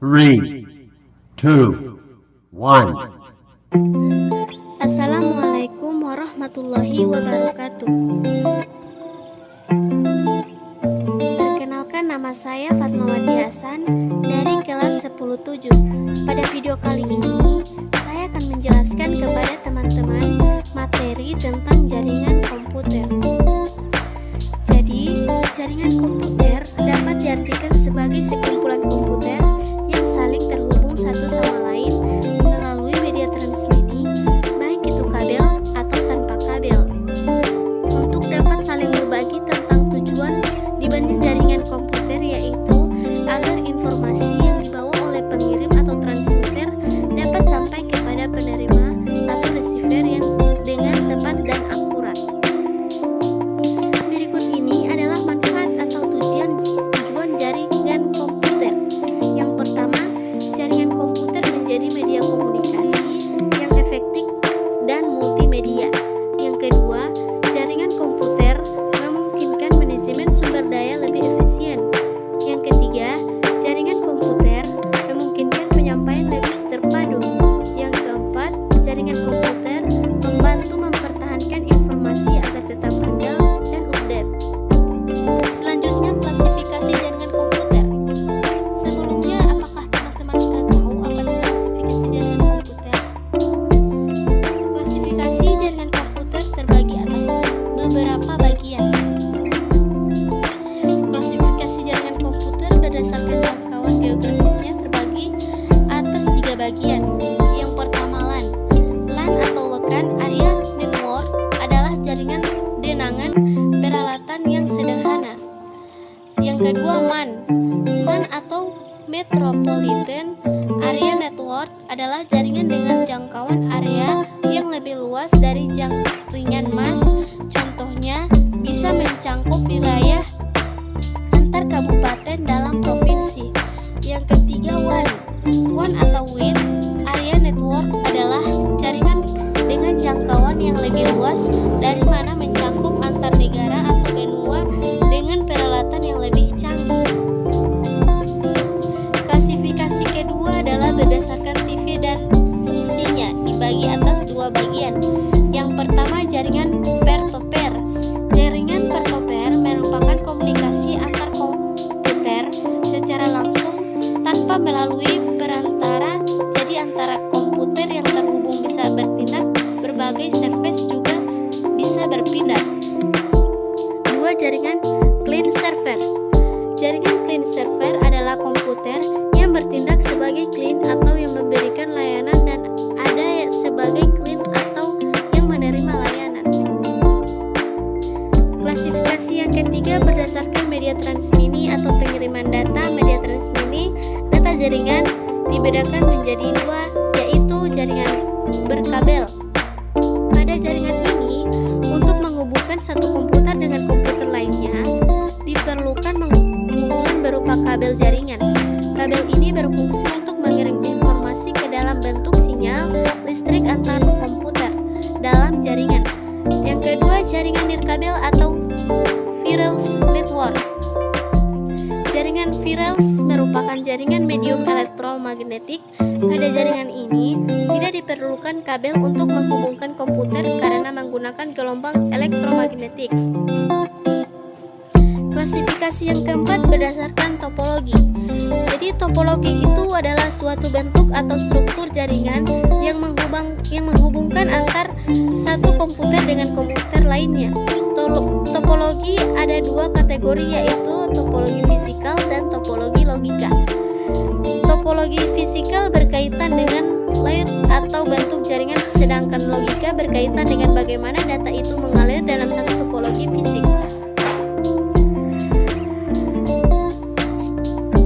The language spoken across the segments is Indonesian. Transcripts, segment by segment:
Three, two, one. Assalamualaikum warahmatullahi wabarakatuh. Perkenalkan, nama saya Fatmawati Hasan dari kelas 10-7. Pada video kali ini, saya akan menjelaskan kepada teman-teman materi tentang jaringan komputer. Jadi, jaringan komputer dapat diartikan sebagai sekumpulan komputer yang saling terhubung satu sama lain melalui media transmisi, baik itu kabel atau tanpa kabel. Untuk dapat saling berbagi tentang tujuan dibangun jaringan komputer, yaitu agar informasi yang dibawa oleh pengirim atau transmitter dapat sampai kepada penerima atau receiver yang dengan tepat dan akurat. Berikut ini adalah manfaat atau tujuan jaringan komputer. Yang pertama, jaringan komputer menjadi media komunikasi yang efektif dan multimedia. Yang kedua, jaringan komputer memungkinkan manajemen sumber daya lebih efisien. Yang ketiga, jaringan komputer memungkinkan penyampaian lebih terpadu. Yang keempat, jaringan komputer membantu mempertahankan informasi agar tetap handal dan update. Selanjutnya, klasifikasi jaringan komputer. Sebelumnya, apakah teman-teman sudah tahu apa itu klasifikasi jaringan komputer? Klasifikasi jaringan komputer terbagi atas beberapa bagian. Klasifikasi jaringan komputer berdasarkan jangkauan geografisnya terbagi atas 3 bagian. Yang pertama, LAN. LAN atau Local Area Network adalah jaringan denangan peralatan yang sederhana. Yang kedua, MAN. MAN atau Metropolitan Area Network adalah jaringan dengan jangkauan area yang lebih luas dari jaringan MAS. Contohnya, bisa mencakup wilayah antar kabupaten dalam provinsi. Yang ketiga, WAN. WAN atau Wide Area Network adalah jaringan dengan jangkauan yang lebih luas dari mana mencakup antar negara atau benua dengan peralatan yang lebih canggih. Klasifikasi kedua adalah berdasarkan TV dan fungsinya, dibagi atas 2 bagian. Yang pertama, jaringan peer-to-peer. Jaringan peer-to-peer merupakan komunikasi antar komputer secara langsung tanpa melalui perantara. Jadi antara komputer yang terhubung bisa bertindak, berbagai service juga bisa berpindah. 2. Jaringan client server. Jaringan client server adalah komputer yang bertindak sebagai client atau yang memberikan layanan, dan ada sebagai client atau yang menerima layanan. Klasifikasi yang ketiga berdasarkan media transmisi atau pengiriman data. Media transmisi data jaringan dibedakan menjadi 2, yaitu jaringan berkabel. Pada jaringan ini, untuk menghubungkan satu komputer dengan komputer lainnya, diperlukan penghubungan berupa kabel jaringan. Kabel ini berfungsi untuk mengirim informasi ke dalam bentuk sinyal listrik antar komputer dalam jaringan. Yang kedua, jaringan nirkabel atau wireless network. Jaringan wireless merupakan jaringan medium elektromagnetik. Pada jaringan ini tidak diperlukan kabel untuk menghubungkan komputer karena menggunakan gelombang elektromagnetik. Klasifikasi yang keempat berdasarkan topologi. Jadi topologi itu adalah suatu bentuk atau struktur jaringan yang menghubungkan antar satu komputer dengan komputer lainnya. Topologi ada 2 kategori, yaitu topologi fisikal dan topologi logika. Topologi fisikal berkaitan dengan layout atau bentuk jaringan, sedangkan logika berkaitan dengan bagaimana data itu mengalir dalam satu topologi fisik.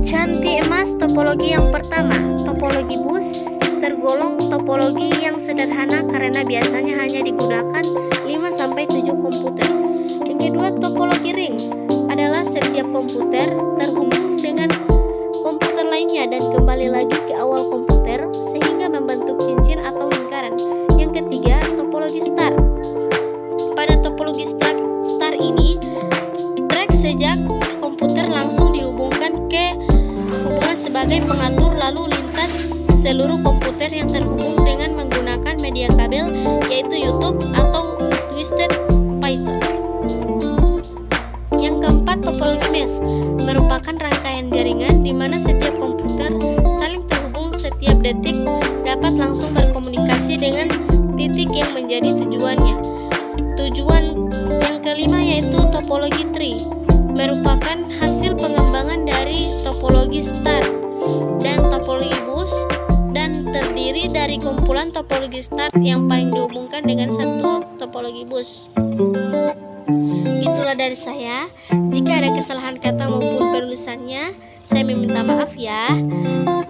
Cantik emas. Topologi yang pertama, topologi bus, tergolong topologi yang sederhana karena biasanya hanya digunakan 5-7 komputer. Yang kedua, topologi ring adalah setiap komputer terhubung dengan komputer lainnya dan kembali lagi ke awal komputer sehingga membentuk cincin atau lingkaran. Yang ketiga, topologi star. Pada topologi star ini, track sejak komputer langsung dihubungkan ke hubungan sebagai pengatur lalu lintas seluruh komputer yang terhubung dengan menggunakan media kabel, yaitu YouTube atau Twisted Python. Yang keempat, topologi mesh merupakan rangkaian jaringan di mana setiap komputer saling terhubung setiap detik, dapat langsung berkomunikasi dengan titik yang menjadi tujuannya. Tujuan yang kelima yaitu topologi tree, merupakan hasil pengembangan dari topologi star dan topologi bus, dan terdiri dari kumpulan topologi star yang paling dihubungkan dengan satu topologi bus. Itulah dari saya. Jika ada kesalahan kata maupun penulisannya, saya meminta maaf ya.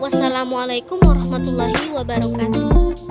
Wassalamualaikum warahmatullahi wabarakatuh.